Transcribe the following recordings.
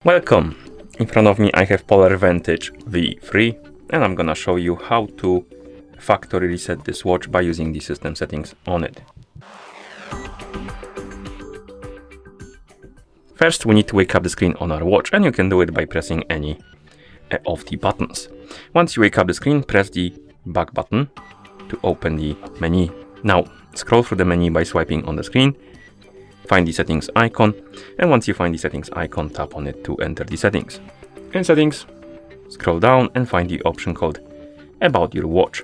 Welcome! In front of me I have Polar Vantage V3 and I'm gonna show you how to factory reset this watch by using the system settings on it. First we need to wake up the screen on our watch, and you can do it by pressing any of the buttons. Once you wake up the screen, press the back button to open the menu. Now scroll through the menu by swiping on the screen. Find the settings icon, and once you find the settings icon, tap on it to enter the settings. In settings, scroll down and find the option called About Your Watch.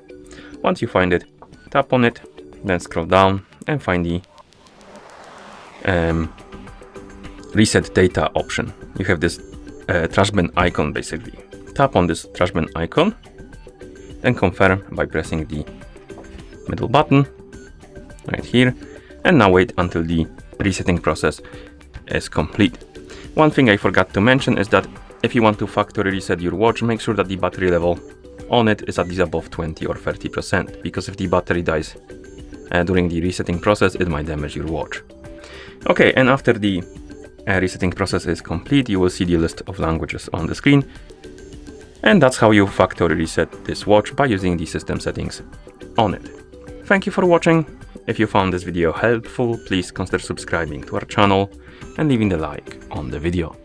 Once you find it, tap on it, then scroll down and find the Reset Data option. You have this trash bin icon basically. Tap on this trash bin icon, then confirm by pressing the middle button right here, and now wait until the resetting process is complete. One thing I forgot to mention is that if you want to factory reset your watch, make sure that the battery level on it is at least above 20 or 30%, because if the battery dies during the resetting process, it might damage your watch. Okay, and after the resetting process is complete, you will see the list of languages on the screen, and that's how you factory reset this watch by using the system settings on it. Thank you for watching. If you found this video helpful, please consider subscribing to our channel and leaving a like on the video.